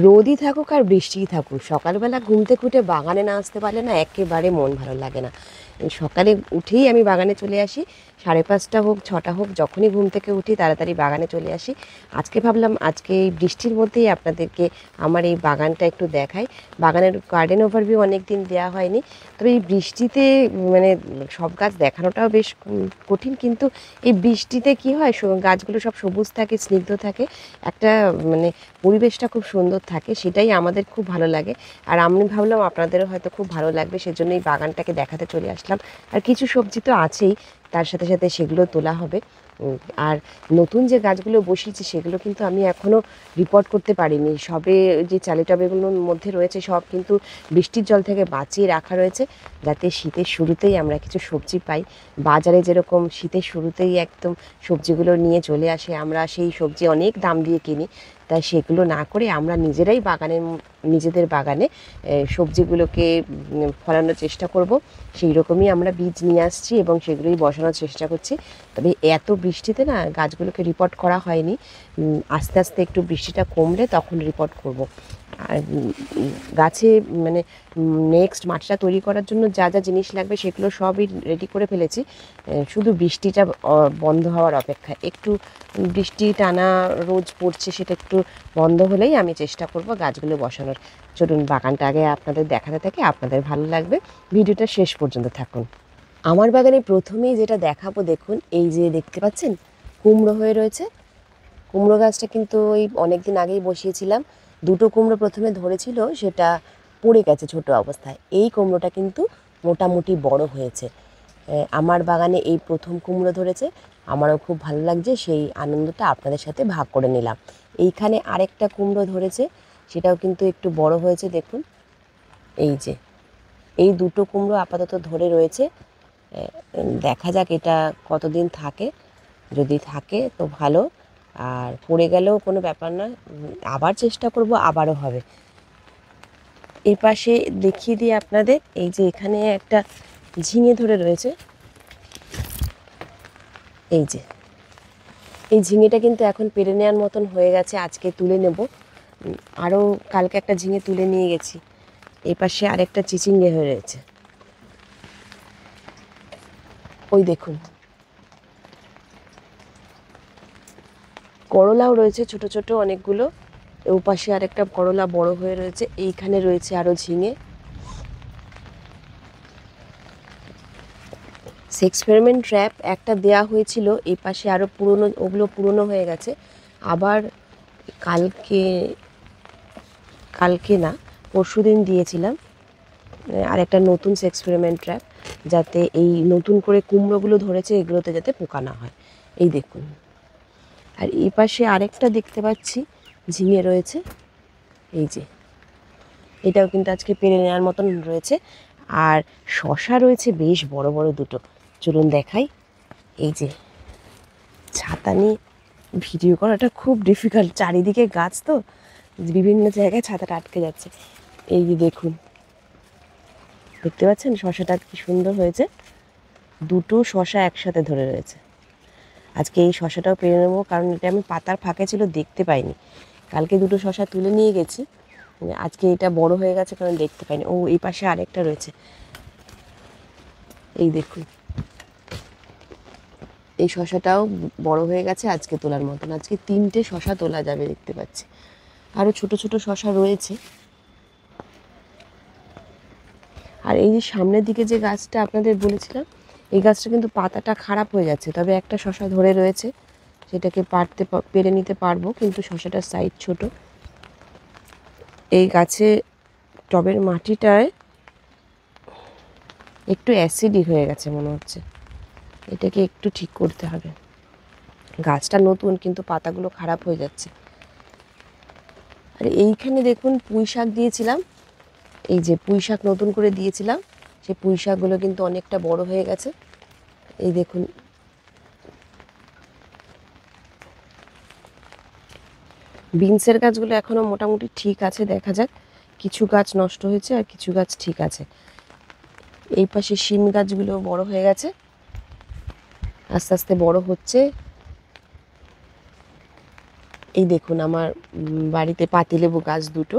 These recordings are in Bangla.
রোদই থাকুক আর বৃষ্টিই থাকুক, সকালবেলা ঘুম থেকে উঠে বাগানে না আসতে পারলে না একেবারে মন ভালো লাগে না। সকালে উঠেই আমি বাগানে চলে আসি, 5:30 হোক 6টা হোক, যখনই ঘুম থেকে উঠি তাড়াতাড়ি বাগানে চলে আসি। আজকে ভাবলাম আজকে এই বৃষ্টির মধ্যেই আপনাদেরকে আমার এই বাগানটা একটু দেখাই। বাগানের গার্ডেন ওভারভিউ অনেক দিন দেওয়া হয়নি, তবে এই বৃষ্টিতে মানে সব গাছ দেখানোটাও বেশ কঠিন, কিন্তু এই বৃষ্টিতে কি হয়, গাছগুলো সব সবুজ থাকে, স্নিগ্ধ থাকে, একটা মানে পরিবেশটা খুব সুন্দর থাকে, সেটাই আমাদের খুব ভালো লাগে। আর আমি ভাবলাম আপনাদেরও হয়তো খুব ভালো লাগবে, সেজন্য এই বাগানটাকে দেখাতে চলে আসলাম। আর কিছু সবজি তো আছেই, তার সাথে সাথে সেগুলো তোলা হবে। আর নতুন যে গাছগুলো বসিয়েছি সেগুলো কিন্তু আমি এখনও রিপোর্ট করতে পারিনি। সবে যে চালি টবেগুলোর মধ্যে রয়েছে সব কিন্তু বৃষ্টির জল থেকে বাঁচিয়ে রাখা রয়েছে, যাতে শীতের শুরুতেই আমরা কিছু সবজি পাই। বাজারে যেরকম শীতের শুরুতেই একদম সবজিগুলো নিয়ে চলে আসে, আমরা সেই সবজি অনেক দাম দিয়ে কিনি, তাই সেগুলো না করে আমরা নিজেরাই নিজেদের বাগানে সবজিগুলোকে ফলানোর চেষ্টা করব। সেই রকমই আমরা বীজ নিয়ে আসছি এবং সেগুলোই বসানোর চেষ্টা করছি। তবে এত বৃষ্টিতে না গাছগুলোকে রিপোর্ট করা হয়নি, আস্তে আস্তে একটু বৃষ্টিটা কমলে তখন রিপোর্ট করব। আর গাছে মানে নেক্সট মাটিটা তৈরি করার জন্য যা যা জিনিস লাগবে সেগুলো সবই রেডি করে ফেলেছি, শুধু বৃষ্টিটা বন্ধ হওয়ার অপেক্ষা। একটু বৃষ্টি টানা রোজ পড়ছে, সেটা একটু বন্ধ হলেই আমি চেষ্টা করব গাছগুলো বসানোর। চলুন বাগানটা আগে আপনাদের দেখাতে থাকে, আপনাদের ভালো লাগবে, ভিডিওটা শেষ পর্যন্ত থাকুন। আমার বাগানে প্রথমেই যেটা দেখাবো, দেখুন এই যে দেখতে পাচ্ছেন কুমড়ো হয়ে রয়েছে। কুমড়ো গাছটা কিন্তু ওই অনেক দিন আগেই বসিয়েছিলাম, দুটো কুমড়ো প্রথমে ধরেছিল, সেটা পড়ে গেছে ছোট অবস্থায়। এই কুমড়োটা কিন্তু মোটামুটি বড় হয়েছে। আমার বাগানে এই প্রথম কুমড়ো ধরেছে, আমারও খুব ভালো লাগছে, সেই আনন্দটা আপনাদের সাথে ভাগ করে নিলাম। এইখানে আরেকটা কুমড়ো ধরেছে, সেটাও কিন্তু একটু বড় হয়েছে, দেখুন এই যে। এই দুটো কুমড়ো আপাতত ধরে রয়েছে, দেখা যাক এটা কতদিন থাকে, যদি থাকে তো ভালো, আর পড়ে গেলেও কোনো ব্যাপার না, আবার চেষ্টা করব, আবারও হবে। এই পাশে দেখিয়ে দিই আপনাদের, এই যে এখানে একটা ঝিঙে ধরে রয়েছে, এই যে এই ঝিঙেটা কিন্তু এখন পেরে নেওয়ার মতন হয়ে গেছে, আজকে তুলে নেব। আরও কালকে একটা ঝিঙে তুলে নিয়ে গেছি। এই পাশে আরেকটা চিচিঙ্গে হয়ে রয়েছে, ওই দেখুন। করলাও রয়েছে ছোট ছোট অনেকগুলো, ও পাশে আরেকটা করলা বড় হয়ে রয়েছে, এইখানে রয়েছে আরও ঝিঙে। এক্সপেরিমেন্ট ট্র্যাপ একটা দেয়া হয়েছিল, এই পাশে আরও পুরনো, ওগুলো পুরনো হয়ে গেছে। আবার কালকে কালকে না পরশু দিন দিয়েছিলাম আর একটা নতুন এক্সপেরিমেন্ট ট্র্যাপ, যাতে এই নতুন করে কুমড়োগুলো ধরেছে এগুলোতে যাতে পোকা না হয়। এই দেখুন। আর এই পাশে আরেকটা দেখতে পাচ্ছি ঝিঙে রয়েছে, এই যে এটাও কিন্তু আজকে পেরে নেওয়ার মতন রয়েছে। আর শশা রয়েছে বেশ বড় বড় দুটো, চলুন দেখাই। এই যে ছাতা নিয়ে ভিডিও করাটা খুব ডিফিকাল্ট, চারিদিকে গাছ তো, বিভিন্ন জায়গায় ছাতাটা আটকে যাচ্ছে। এই যে দেখুন, দেখতে পাচ্ছেন শশাটা কি সুন্দর হয়েছে, দুটো শশা একসাথে ধরে রয়েছে। আজকে এই শশাটাও পেরে নেবো, কারণ এটা আমি পাতার ফাঁকে ছিল দেখতে পাইনি। কালকে দুটো শশা তুলে নিয়ে গেছি, আজকে এটা বড় হয়ে গেছে কারণ দেখতে পাইনি। ও এই পাশে আরেকটা রয়েছে, এই দেখুন এই শশাটাও বড় হয়ে গেছে আজকে তোলার মতন। আজকে 3টে শশা তোলা যাবে দেখতে পাচ্ছি, আরও ছোট ছোট শশা রয়েছে। আর এই যে সামনের দিকে যে গাছটা আপনাদের বলেছিলাম, এই গাছটা কিন্তু পাতাটা খারাপ হয়ে যাচ্ছে, তবে একটা শশা ধরে রয়েছে, সেটাকে পেরে নিতে পারবো, কিন্তু শশাটার সাইজ ছোট। এই গাছে টবের মাটিটায় একটু অ্যাসিডই হয়ে গেছে মনে হচ্ছে, এটাকে একটু ঠিক করতে হবে। গাছটা নতুন কিন্তু পাতাগুলো খারাপ হয়ে যাচ্ছে। আর এইখানে দেখুন পুঁই শাক দিয়েছিলাম, এই যে পুঁই শাক নতুন করে দিয়েছিলাম, সেই পুঁই শাকগুলো কিন্তু অনেকটা বড় হয়ে গেছে, এই দেখুন। বিনসের গাছগুলো এখনও মোটামুটি ঠিক আছে, দেখা যাক, কিছু গাছ নষ্ট হয়েছে আর কিছু গাছ ঠিক আছে। এই পাশে শিম গাছগুলো বড় হয়ে গেছে, আস্তে আস্তে বড় হচ্ছে। এই দেখুন আমার বাড়িতে পাতিলেবু গাছ দুটো,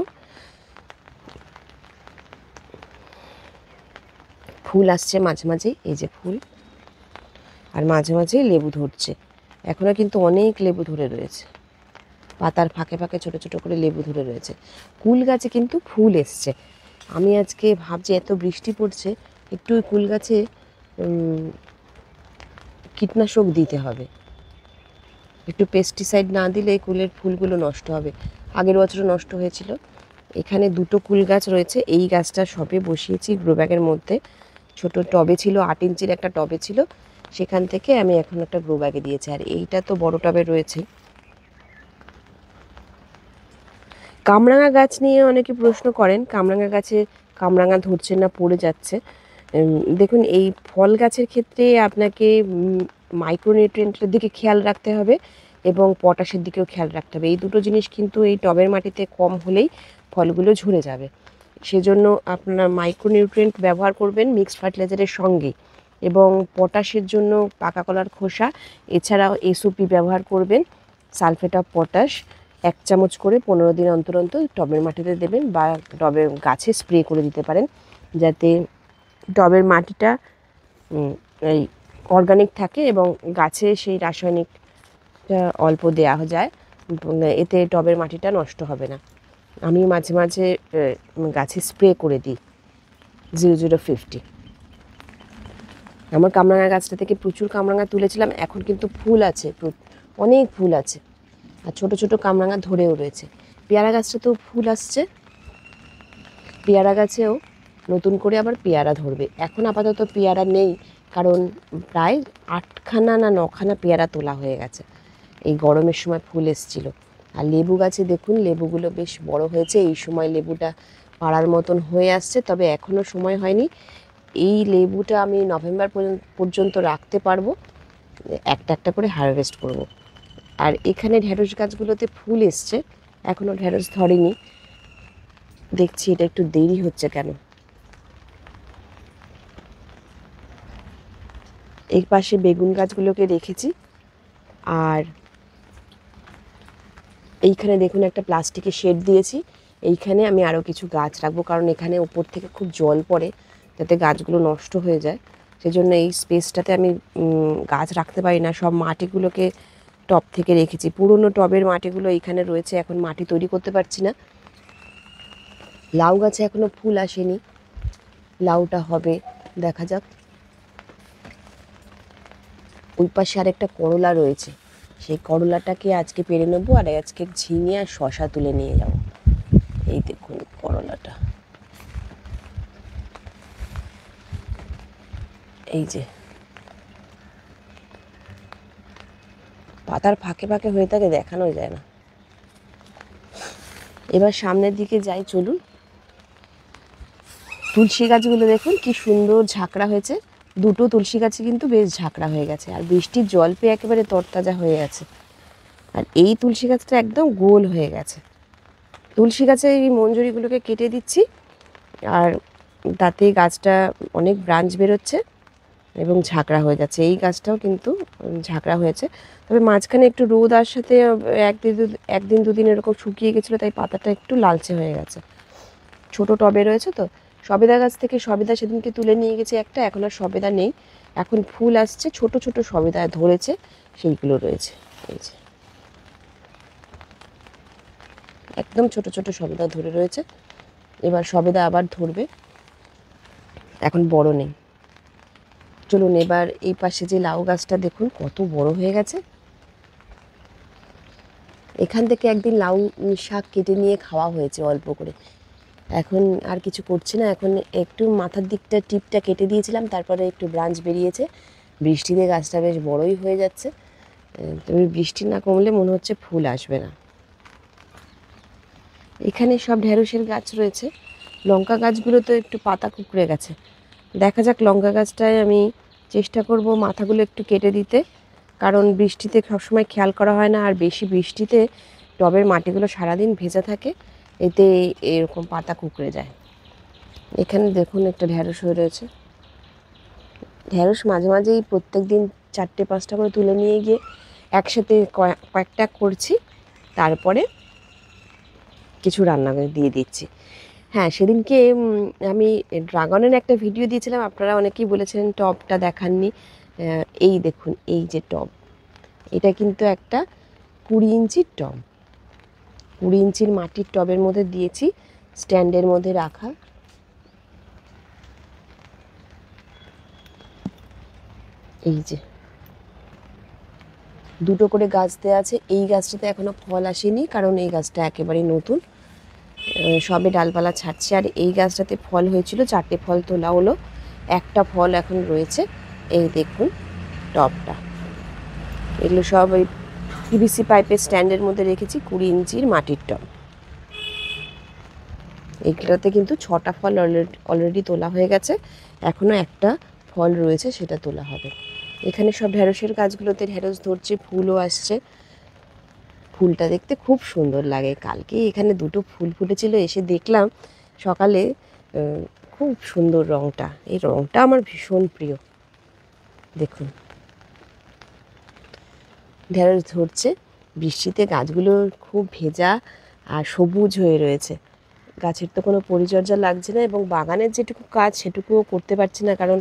ফুল আসছে মাঝে মাঝেই, এই যে ফুল, আর মাঝে মাঝেই লেবু ধরছে। এখনও কিন্তু অনেক লেবু ধরে রয়েছে, পাতার ফাঁকে ফাঁকে ছোটো ছোটো করে লেবু ধরে রয়েছে। কুল গাছে কিন্তু ফুল এসছে। আমি আজকে ভাবছি এত বৃষ্টি পড়ছে, একটু ওই কুল গাছে কীটনাশক দিতে হবে। একটু পেস্টিসাইড না দিলে কুলের ফুলগুলো নষ্ট হবে। আগের বছরও নষ্ট হয়েছিল। এখানে দুটো কুল গাছ রয়েছে। এই গাছটা সবে বসিয়েছি গ্রো ব্যাগের মধ্যে। ছোট টবে ছিল, 8 ইঞ্চির একটা টবে ছিল, সেখান থেকে আমি এখন একটা গ্রো ব্যাগে দিয়েছি। আর এইটা তো বড় টবে রয়েছে। কামরাঙা গাছ নিয়ে অনেকে প্রশ্ন করেন, কামরাঙা গাছে কামরাঙা ধরছে না পড়ে যাচ্ছে। দেখুন এই ফল গাছের ক্ষেত্রে আপনাকে মাইক্রোনিউট্রিয়েন্টের দিকে খেয়াল রাখতে হবে এবং পটাশের দিকেও খেয়াল রাখতে হবে। এই দুটো জিনিস কিন্তু এই টবের মাটিতে কম হলেই ফলগুলো ঝরে যাবে। সেজন্য আপনারা মাইক্রোনিউট্রিয়েন্ট ব্যবহার করবেন মিক্সড ফার্টিলাইজারের সঙ্গে, এবং পটাশের জন্য পাকা কলার খোসা, এছাড়াও এসওপি ব্যবহার করবেন, সালফেট অফ পটাশ 1 চামচ করে 15 দিন অন্তর অন্তর টবের মাটিতে দেবেন, বা টবের গাছে স্প্রে করে দিতে পারেন, যাতে টবের মাটিটা এই অর্গানিক থাকে এবং গাছে সেই রাসায়নিক অল্প দেওয়া যায়, এতে টবের মাটিটা নষ্ট হবে না। আমি মাঝে মাঝে গাছে স্প্রে করে দিই 0050। আমার কামরাঙা গাছটা থেকে প্রচুর কামরাঙা তুলেছিলাম, এখন কিন্তু ফুল আছে, অনেক ফুল আছে, আর ছোট ছোট কামরাঙা ধরেও রয়েছে। পেয়ারা গাছটাতেও ফুল আসছে, পেয়ারা গাছেও নতুন করে আবার পেয়ারা ধরবে। এখন আপাতত পেয়ারা নেই, কারণ প্রায় 8খানা না 9খানা পেয়ারা তোলা হয়ে গেছে। এই গরমের সময় ফুল এসেছিল। আর লেবু গাছে দেখুন লেবুগুলো বেশ বড় হয়েছে, এই সময় লেবুটা পাড়ার মতন হয়ে আসছে, তবে এখনও সময় হয়নি। এই লেবুটা আমি নভেম্বর পর্যন্ত রাখতে পারবো, একটা একটা করে হারভেস্ট করব। আর এখানে ঢেঁড়স গাছগুলোতে ফুল এসছে, এখনও ঢেঁড়স ধরেনি, দেখছি এটা একটু দেরি হচ্ছে কেন। এই পাশে বেগুন গাছগুলোকে রেখেছি, আর এইখানে দেখুন একটা প্লাস্টিকের শেড দিয়েছি, এইখানে আমি আরও কিছু গাছ রাখবো, কারণ এখানে উপর থেকে খুব জল পড়ে, যাতে গাছগুলো নষ্ট হয়ে যায়। সেজন্য এই স্পেসটাতে আমি গাছ রাখতে পারি না, সব মাটিগুলোকে টব থেকে রেখেছি। পুরনো টবের মাটিগুলো এইখানে রয়েছে, এখন মাটি তৈরি করতে পারছি না। লাউ গাছে এখনও ফুল আসেনি, লাউটা হবে, দেখা যাক। ওই পাশে আরেকটা করলা রয়েছে, সেই করলাটাকে আজকে পেরে নেবো, আর আজকে ঝিঙে আর শশা তুলে নিয়ে যাব। এই দেখুন করলাটা, এই যে পাতার ফাঁকে ফাঁকে হয়ে থাকে, দেখানো যায় না। এবার সামনের দিকে যাই, চলুন। তুলসী গাছগুলো দেখুন কি সুন্দর ঝাঁকড়া হয়েছে, দুটো তুলসী গাছে কিন্তু বেশ ঝাঁকড়া হয়ে গেছে, আর বৃষ্টির জল পেয়ে একেবারে তরতাজা হয়ে গেছে। আর এই তুলসী গাছটা একদম গোল হয়ে গেছে। তুলসী গাছে এই মঞ্জুরিগুলোকে কেটে দিচ্ছি, আর তাতে গাছটা অনেক ব্রাঞ্চ বেরোচ্ছে এবং ঝাঁকড়া হয়ে যাচ্ছে। এই গাছটাও কিন্তু ঝাঁকড়া হয়েছে, তবে মাঝখানে একটু রোদ আর সাথে একদিন দুদিন এরকম শুকিয়ে গেছিলো, তাই পাতাটা একটু লালচে হয়ে গেছে। ছোট টবে রয়েছে তো। সবেদা গাছ থেকে সবেদা সেদিনকে তুলে নিয়ে গেছে একটা, এখন আর সবেদা নেই, এখন ফুল আসছে, ছোট ছোট সবেদা ধরেছে, সেইগুলো রয়েছে। এই যে একদম ছোট ছোট সবেদা ধরে রয়েছে, এবার সবেদা আবার ধরবে, এখন বড় নেই। চলুন এবার এই পাশে যে লাউ গাছটা দেখুন কত বড় হয়ে গেছে। এখান থেকে একদিন লাউ শাক কেটে নিয়ে খাওয়া হয়েছে অল্প করে, এখন আর কিছু করছি না। এখন একটু মাথার দিকটা টিপটা কেটে দিয়েছিলাম, তারপরে একটু ব্রাঞ্চ বেরিয়েছে, বৃষ্টিতে গাছটা বেশ বড়ই হয়ে যাচ্ছে, তবে বৃষ্টি না কমলে মনে হচ্ছে ফুল আসবে না। এখানে সব ঢেঁড়সের গাছ রয়েছে, লঙ্কা গাছগুলো তো একটু পাতা কুঁকড়ে গেছে, দেখা যাক। লঙ্কা গাছটায় আমি চেষ্টা করব মাথাগুলো একটু কেটে দিতে, কারণ বৃষ্টিতে সবসময় খেয়াল করা হয় না, আর বেশি বৃষ্টিতে টবের মাটিগুলো সারাদিন ভেজা থাকে, এতে এরকম পাতা কুঁকড়ে যায়। এখানে দেখুন একটা ঢেঁড়স হয়ে রয়েছে, ঢেঁড়স মাঝে মাঝেই প্রত্যেক দিন 4টে 5টা করে তুলে নিয়ে গিয়ে একসাথে কয়েকটা করছি, তারপরে কিছু রান্না করে দিয়ে দিচ্ছি। হ্যাঁ, সেদিনকে আমি ড্রাগনের একটা ভিডিও দিয়েছিলাম, আপনারা অনেকেই বলেছিলেন টবটা দেখাননি। এই দেখুন, এই যে টব, এটা কিন্তু একটা 20 ইঞ্চির টব, 20 ইঞ্চির মাটির টবের মধ্যে দিয়েছি, স্ট্যান্ডের মধ্যে রাখা। এই যে দুটো করে গাছ দেওয়া আছে। এই গাছটাতে এখনো ফল আসেনি, কারণ এই গাছটা একেবারে নতুন, সবে ডালপালা ছাড়ছে। আর এই গাছটাতে ফল হয়েছিল, 4টে ফল তোলা হলো, একটা ফল এখন রয়েছে। এই দেখুন টবটা, এগুলো সব ওই পিভিসি পাইপের স্ট্যান্ডের মধ্যে রেখেছি, 20 ইঞ্চির মাটির টব। এইগুলোতে কিন্তু 6টা ফল অলরেডি তোলা হয়ে গেছে, এখনও একটা ফল রয়েছে, সেটা তোলা হবে। এখানে সব ঢ্যাঁড়সের গাছগুলোতে ঢ্যাঁড়স ধরছে, ফুলও আসছে। ফুলটা দেখতে খুব সুন্দর লাগে। কালকে এখানে দুটো ফুল ফুটেছিল, এসে দেখলাম সকালে, খুব সুন্দর রঙটা। এই রঙটা আমার ভীষণ প্রিয়। দেখুন ঢ্যাঁড়স ধরছে, বৃষ্টিতে গাছগুলো খুব ভেজা আর সবুজ হয়ে রয়েছে। গাছের তো কোনো পরিচর্যা লাগছে না, এবং বাগানের যেটুকু কাজ সেটুকুও করতে পারছি না, কারণ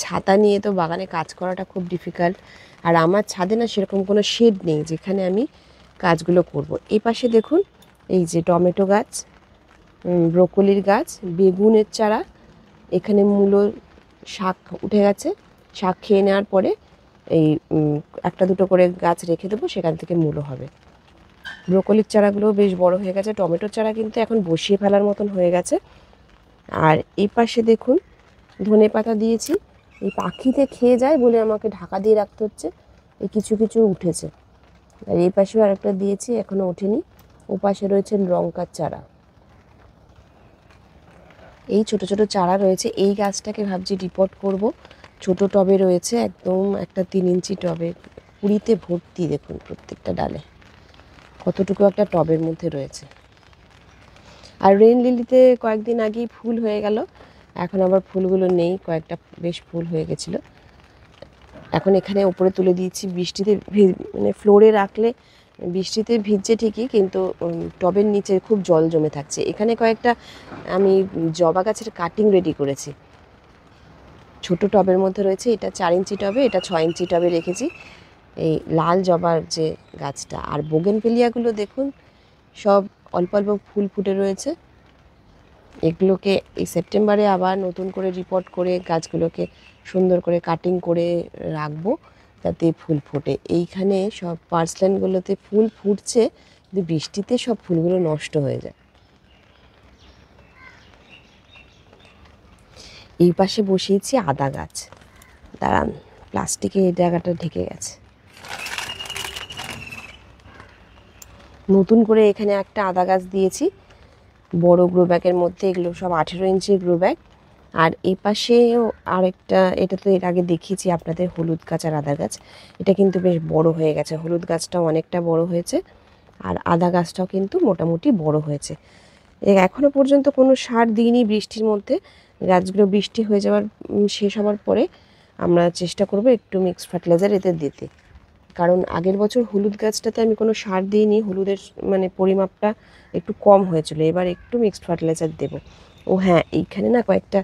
ছাতা নিয়ে তো বাগানে কাজ করাটা খুব ডিফিকাল্ট। আর আমার ছাদে না সেরকম কোনো শেড নেই যেখানে আমি কাজগুলো করব। এই পাশে দেখুন, এই যে টমেটো গাছ, ব্রোকলির গাছ, বেগুনের চারা, এখানে মূলো, শাক উঠে গেছে। শাক খেয়ে নেওয়ার পরে এই একটা দুটো করে গাছ রেখে দেবো, সেখান থেকে মূলো হবে। ব্রোকলির চারাগুলোও বেশ বড় হয়ে গেছে। টমেটোর চারা কিন্তু এখন বসিয়ে ফেলার মতন হয়ে গেছে। আর এই পাশে দেখুন ধনে পাতা দিয়েছি, এই পাখিতে খেয়ে যায় বলে আমাকে ঢাকা দিয়ে রাখতে হচ্ছে। এই কিছু কিছু উঠেছে। আর এই পাশেও আরেকটা দিয়েছি, এখনও ওঠেনি। ও পাশে রয়েছে লঙ্কার চারা। এই ছোট ছোট চারা রয়েছে। এই গাছটাকে ভাবছি রিপোর্ট করব। ছোট টবে রয়েছে, একদম একটা 3 ইঞ্চি টবে, কুড়িতে ভর্তি। দেখুন প্রত্যেকটা ডালে কতটুকু একটা টবের মধ্যে রয়েছে। আর রেইন লিলিতে কয়েকদিন আগেই ফুল হয়ে গেল, এখন আবার ফুলগুলো নেই, কয়েকটা বেশ ফুল হয়ে গেছিলো। এখন এখানে উপরে তুলে দিয়েছি। বৃষ্টিতে মানে ফ্লোরে রাখলে বৃষ্টিতে ভিজছে ঠিকই, কিন্তু টবের নিচে খুব জল জমে থাকছে। এখানে কয়েকটা আমি জবা গাছের কাটিং রেডি করেছি, ছোট টবের মধ্যে রয়েছে। এটা 4 ইঞ্চি টবে, এটা 6 ইঞ্চি টবে রেখেছি, এই লাল জবার যে গাছটা। আর বোগেনভেলিয়াগুলো দেখুন সব অল্প অল্প ফুল ফুটে রয়েছে। এগুলোকে এই সেপ্টেম্বরে আবার নতুন করে রিপোর্ট করে গাছগুলোকে সুন্দর করে কাটিং করে রাখবো, যাতে ফুল ফোটে। এইখানে সব পার্সল্যান্ডগুলোতে ফুল ফুটছে, কিন্তু বৃষ্টিতে সব ফুলগুলো নষ্ট হয়ে যায়। এই পাশে বসিয়েছি আদা গাছ। দাঁড়ান, প্লাস্টিকে এই জায়গাটা ঢেকে গেছে। নতুন করে এখানে একটা আদা গাছ দিয়েছি বড় গ্রো ব্যাগের মধ্যে। এগুলো সব 18 ইঞ্চির গ্রো ব্যাগ। আর এই পাশেও আরেকটা, এটা তো এর আগে দেখিয়েছি আপনাদের, হলুদ গাছ আর আদা গাছ। এটা কিন্তু বেশ বড় হয়ে গেছে, হলুদ গাছটাও অনেকটা বড় হয়েছে, আর আদা গাছটাও কিন্তু মোটামুটি বড় হয়েছে। এখনও পর্যন্ত কোনো সার দিইনি বৃষ্টির মধ্যে। গাছগুলো বৃষ্টি হয়ে যাওয়ার শেষ হওয়ার পরে আমরা চেষ্টা করব একটু মিক্সড ফার্টিলাইজার এতে দিতে, কারণ আগের বছর হলুদ গাছটাতে আমি কোনো সার দিইনি, হলুদের মানে পরিমাপটা একটু কম হয়েছিল। এবার একটু মিক্সড ফার্টিলাইজার দেব। ও হ্যাঁ, এইখানে না কয়েকটা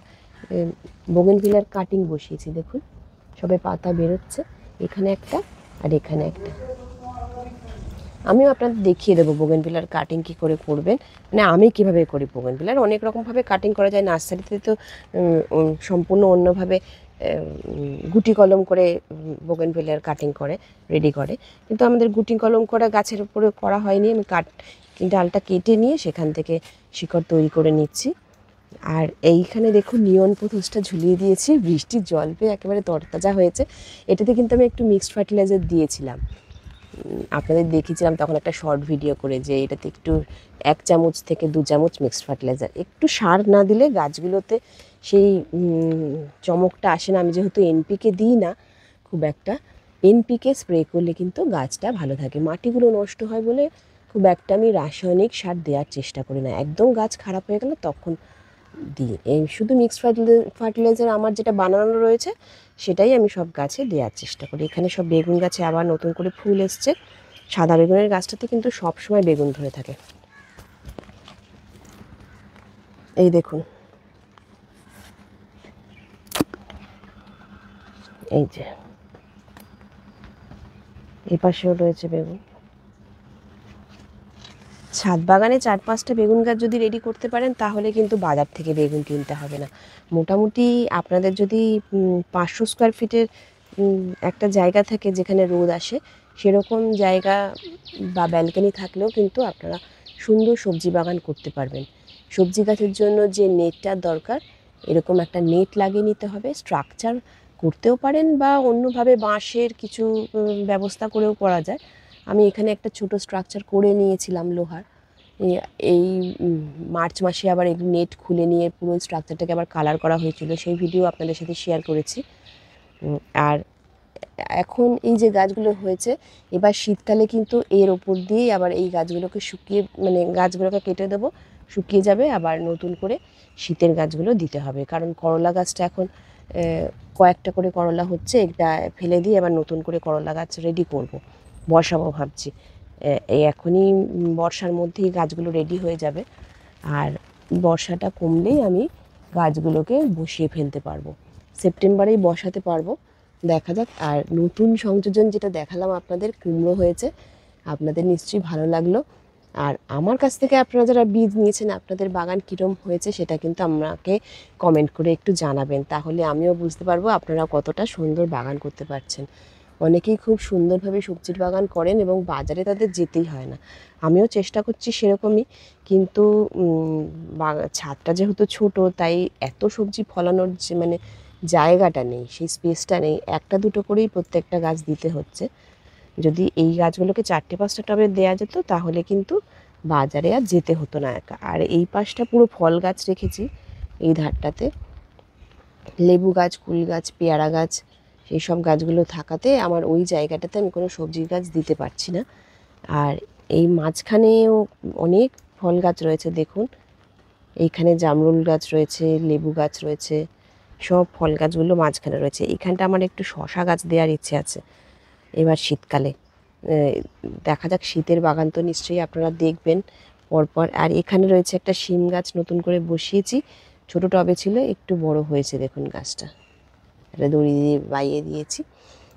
বোগেনভিলিয়ার কাটিং বসিয়েছি, দেখুন সবে পাতা বেরোচ্ছে। এখানে একটা আর এখানে একটা। আমিও আপনাদের দেখিয়ে দেবো বোগেনভিলিয়ার কাটিং কী করে করবেন, মানে আমি কীভাবে করি। বোগেনভিলিয়ার অনেক রকমভাবে কাটিং করা যায়, নার্সারিতে তো সম্পূর্ণ অন্যভাবে গুটি কলম করে বোগেনভিলিয়ার কাটিং করে রেডি করে, কিন্তু আমাদের গুটি কলম করা গাছের উপরে করা হয়নি। আমি ডালটা কেটে নিয়ে সেখান থেকে শিকড় তৈরি করে নিচ্ছি। আর এইখানে দেখুন নিয়ন পোথসটা ঝুলিয়ে দিয়েছি, বৃষ্টির জল পেয়ে একেবারে তরতাজা হয়েছে। এটাতে কিন্তু আমি একটু মিক্সড ফার্টিলাইজার দিয়েছিলাম, আপনাদের দেখিয়েছিলাম তখন একটা শর্ট ভিডিও করে, যে এটাতে একটু 1 চামচ থেকে 2 চামচ মিক্সড ফার্টিলাইজার। একটু সার না দিলে গাছগুলোতে সেই চমকটা আসে না। আমি যেহেতু এনপিকে দিই না খুব একটা, এনপিকে স্প্রে করলে কিন্তু গাছটা ভালো থাকে। মাটিগুলো নষ্ট হয় বলে খুব একটা আমি রাসায়নিক সার দেওয়ার চেষ্টা করি না, একদম গাছ খারাপ হয়ে গেলে তখন দিই। এই শুধু মিক্সড ফার্টিলাইজার আমার যেটা বানানো রয়েছে সেটাই আমি সব গাছে দেওয়ার চেষ্টা করি। এখানে সব বেগুন গাছে আবার নতুন করে ফুল এসছে, সাদা বেগুনের গাছটাতে কিন্তু সবসময় বেগুন ধরে থাকে। এই দেখুন, এই যে এই পাশেও রয়েছে বেগুন। ছাদ বাগানে 4-5টা বেগুন গাছ যদি রেডি করতে পারেন তাহলে কিন্তু বাজার থেকে বেগুন কিনতে হবে না। মোটামুটি আপনাদের যদি 500 স্কোয়ার ফিটের একটা জায়গা থাকে যেখানে রোদ আসে, সেরকম জায়গা বা ব্যালকনি থাকলেও কিন্তু আপনারা সুন্দর সবজি বাগান করতে পারবেন। সবজি গাছের জন্য যে নেটটার দরকার, এরকম একটা নেট লাগিয়ে নিতে হবে। স্ট্রাকচার করতেও পারেন বা অন্যভাবে বাঁশের কিছু ব্যবস্থা করেও করা যায়। আমি এখানে একটা ছোট স্ট্রাকচার করে নিয়েছিলাম লোহার। এই মার্চ মাসে আবার এই নেট খুলে নিয়ে পুরো স্ট্রাকচারটাকে আবার কালার করা হয়েছিল, সেই ভিডিও আপনাদের সাথে শেয়ার করেছি। আর এখন এই যে গাছগুলো হয়েছে, এবার শীতকালে কিন্তু এর ওপর দিয়েই আবার এই গাছগুলোকে শুকিয়ে, মানে গাছগুলোকে কেটে দেবো, শুকিয়ে যাবে, আবার নতুন করে শীতের গাছগুলো দিতে হবে। কারণ করলা গাছটা এখন কয়েকটা করে করলা হচ্ছে, এটা ফেলে দিয়ে আবার নতুন করে করলা গাছ রেডি করব, বসাবো ভাবছি। এই এখনই বর্ষার মধ্যেই গাছগুলো রেডি হয়ে যাবে, আর বর্ষাটা কমলেই আমি গাছগুলোকে বসিয়ে ফেলতে পারবো, সেপ্টেম্বরেই বসাতে পারবো। দেখা যাক। আর নতুন সংযোজন যেটা দেখালাম আপনাদের, কুমড়ো হয়েছে, আপনাদের নিশ্চয়ই ভালো লাগলো। আর আমার কাছ থেকে আপনারা যারা বীজ নিয়েছেন, আপনাদের বাগান কীরকম হয়েছে সেটা কিন্তু আমাকে কমেন্ট করে একটু জানাবেন, তাহলে আমিও বুঝতে পারবো আপনারা কতটা সুন্দর বাগান করতে পারছেন। অনেকেই খুব সুন্দরভাবে সবজির বাগান করেন এবং বাজারে তাদের যেতেই হয় না। আমিও চেষ্টা করছি সেরকমই, কিন্তু ছাদটা যেহেতু ছোট, তাই এত সবজি ফলানোর যে মানে জায়গাটা নেই, সেই স্পেসটা নেই, একটা দুটো করেই প্রত্যেকটা গাছ দিতে হচ্ছে। যদি এই গাছগুলোকে 4-5টা টবে দেওয়া যেত তাহলে কিন্তু বাজারে আর যেতে হতো না একা। আর এই পাশটা পুরো ফল গাছ রেখেছি, এই ধারটাতে লেবু গাছ, কুল গাছ, পেয়ারা গাছ, সেই সব গাছগুলো থাকাতে আমার ওই জায়গাটাতে আমি কোনো সবজির গাছ দিতে পারছি না। আর এই মাঝখানেও অনেক ফল গাছ রয়েছে, দেখুন এইখানে জামরুল গাছ রয়েছে, লেবু গাছ রয়েছে, সব ফল গাছগুলো মাঝখানে রয়েছে। এইখানটা আমার একটু শশা গাছ দেওয়ার ইচ্ছে আছে এবার শীতকালে। দেখা যাক, শীতের বাগান তো নিশ্চয়ই আপনারা দেখবেন পরপর। আর এখানে রয়েছে একটা শিম গাছ, নতুন করে বসিয়েছি, ছোটো টবে ছিল, একটু বড় হয়েছে দেখুন গাছটা, একটা দড়ি দিয়ে বাইয়ে দিয়েছি।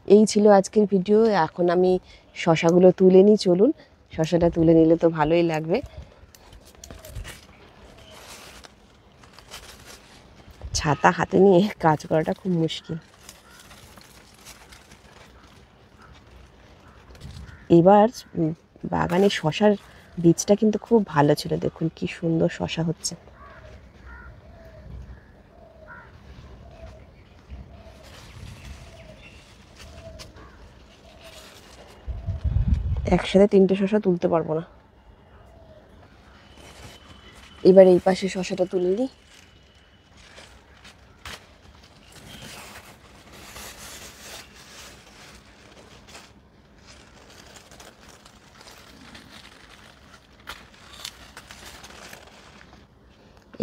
এই ছিল আজকের ভিডিও। এখন আমি শশাগুলো তুলে নিই, চলুন, শশাটা তুলে নিলে তো ভালোই লাগবে। ছাতা হাতে নিয়ে কাজ করাটা খুব মুশকিল। এবার বাগানে শশার বীজটা কিন্তু খুব ভালো ছিল, দেখুন কি সুন্দর শশা হচ্ছে। একসাথে 3টে শশা তুলতে পারবো না। এবার এই পাশে শশাটা তুলে নিই।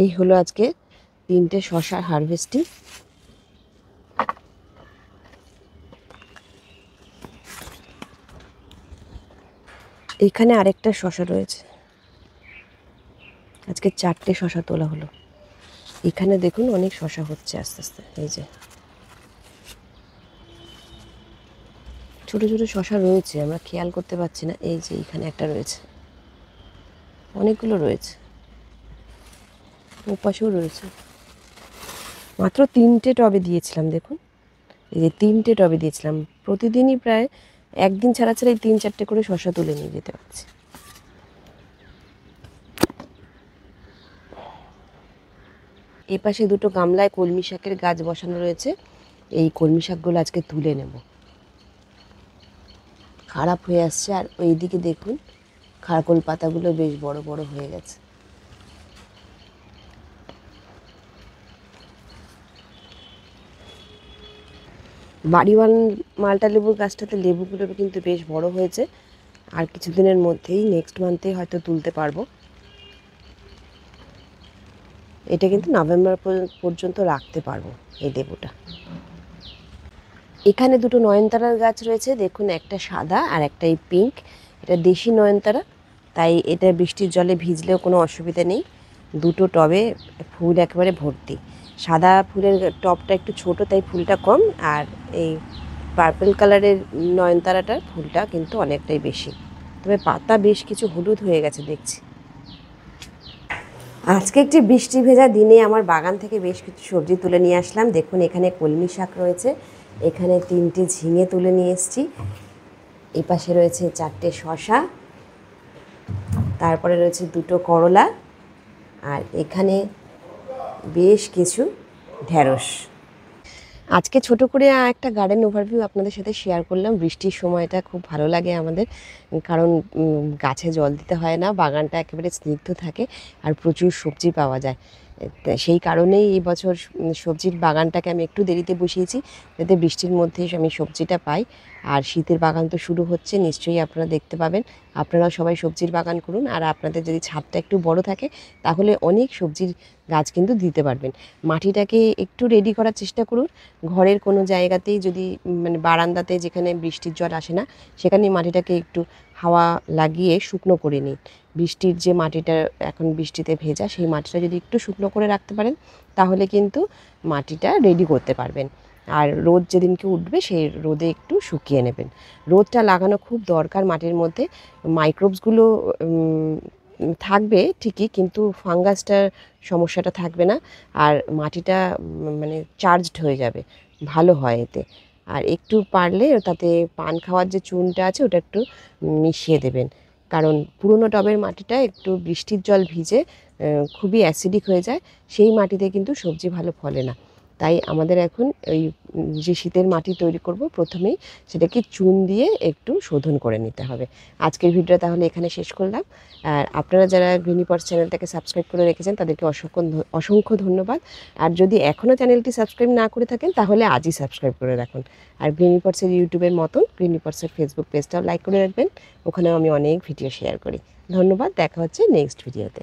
এই হলো আজকে 3টে শশার হারভেস্টিং। এখানে আরেকটা শশা রয়েছে, আজকে 4টে শশা তোলা হলো। এখানে দেখুন অনেক শশা হচ্ছে আস্তে আস্তে, এই যে ছোট ছোট শশা রয়েছে, আমরা খেয়াল করতে পারছি না। এই যে এখানে একটা রয়েছে, অনেকগুলো রয়েছে, ওপাশেও রয়েছে। মাত্র 3টে টবে দিয়েছিলাম, দেখুন এই যে 3টে টবে দিয়েছিলাম। প্রতিদিনই প্রায় একদিন ছাড়া ছাড়া এই 3-4টে করে শশা তুলে নিয়ে যেতে পারছি। এই পাশে দুটো গামলায় কলমি শাকের গাছ বসানো রয়েছে, এই কলমি শাকগুলো আজকে তুলে নেব। খারাপ হয়ে আসছে, আর ওইদিকে দেখুন খারকোল পাতাগুলো বেশ বড় বড় হয়ে গেছে। বাড়িওয়াল মালটা লেবুর গাছটাতে লেবুগুলো কিন্তু বেশ বড় হয়েছে, আর কিছুদিনের মধ্যেই নেক্সট মান্থেই হয়তো তুলতে পারবো। এটা কিন্তু নভেম্বর পর্যন্ত রাখতে পারবো এই লেবুটা। এখানে দুটো নয়নতারার গাছ রয়েছে, দেখুন একটা সাদা আর একটা এই পিঙ্ক। এটা দেশি নয়নতারা, তাই এটা বৃষ্টির জলে ভিজলেও কোনো অসুবিধা নেই। দুটো টবে ফুল একেবারে ভর্তি। সাদা ফুলের টবটা একটু ছোট, তাই ফুলটা কম, আর এই পার্পল কালারের নয়নতারাটার ফুলটা কিন্তু অনেকটাই বেশি। তবে পাতা বেশ কিছু হলুদ হয়ে গেছে দেখছি। আজকে একটি বৃষ্টি ভেজা দিনে আমার বাগান থেকে বেশ কিছু সবজি তুলে নিয়ে আসলাম। দেখুন এখানে কলমি শাক রয়েছে, এখানে 3টে ঝিঙে তুলে নিয়ে এসেছি, এই পাশে রয়েছে 4টে শসা, তারপরে রয়েছে 2টো করলা, আর এখানে বেশ কিছু ঢ্যাঁড়স। আজকে ছোট করে একটা গার্ডেন ওভারভিউ আপনাদের সাথে শেয়ার করলাম। বৃষ্টির সময়টা খুব ভালো লাগে আমাদের, কারণ গাছে জল দিতে হয় না, বাগানটা একেবারে স্নিগ্ধ থাকে আর প্রচুর সবজি পাওয়া যায়। সেই কারণেই এই বছর সবজির বাগানটাকে আমি একটু দেরিতে বসিয়েছি, যাতে বৃষ্টির মধ্যেই আমি সবজিটা পাই। আর শীতের বাগান তো শুরু হচ্ছে, নিশ্চয়ই আপনারা দেখতে পাবেন। আপনারাও সবাই সবজির বাগান করুন, আর আপনাদের যদি ছাদটা একটু বড় থাকে তাহলে অনেক সবজির গাছ কিন্তু দিতে পারবেন। মাটিটাকে একটু রেডি করার চেষ্টা করুন। ঘরের কোনো জায়গাতেই যদি মানে বারান্দাতে যেখানে বৃষ্টির জল আসে না, সেখানে মাটিটাকে একটু হাওয়া লাগিয়ে শুকনো করে নিন। বৃষ্টির যে মাটিটা এখন বৃষ্টিতে ভেজা, সেই মাটিটা যদি একটু শুকনো করে রাখতে পারেন তাহলে কিন্তু মাটিটা রেডি করতে পারবেন। আর রোদ যেদিনকে উঠবে সেই রোদে একটু শুকিয়ে নেবেন। রোদটা লাগানো খুব দরকার মাটির মধ্যে। মাইক্রোবসগুলো থাকবে ঠিকই, কিন্তু ফাঙ্গাসটার সমস্যাটা থাকবে না, আর মাটিটা মানে চার্জড হয়ে যাবে, ভালো হয় এতে। আর একটু পারলে তাতে পান খাওয়ার যে চুনটা আছে ওটা একটু মিশিয়ে দেবেন, কারণ পুরনো টবের মাটিটা একটু বৃষ্টির জল ভিজে খুবই অ্যাসিডিক হয়ে যায়, সেই মাটিতে কিন্তু সবজি ভালো ফলে না। তাই আমাদের এখন ওই যে শীতের মাটি তৈরি করব, প্রথমেই সেটাকে চুন দিয়ে একটু শোধন করে নিতে হবে। আজকের ভিডিওটা তাহলে এখানে শেষ করলাম। আর আপনারা যারা গ্রিনি পটস চ্যানেলটাকে সাবস্ক্রাইব করে রেখেছেন তাদেরকে অসংখ্য ধন্যবাদ। আর যদি এখনও চ্যানেলটি সাবস্ক্রাইব না করে থাকেন তাহলে আজই সাবস্ক্রাইব করে রাখুন। আর গ্রিনি পটসের ইউটিউবের মতন গ্রিনি পটসের ফেসবুক পেজটাও লাইক করে রাখবেন, ওখানেও আমি অনেক ভিডিও শেয়ার করি। ধন্যবাদ, দেখা হচ্ছে নেক্সট ভিডিওতে।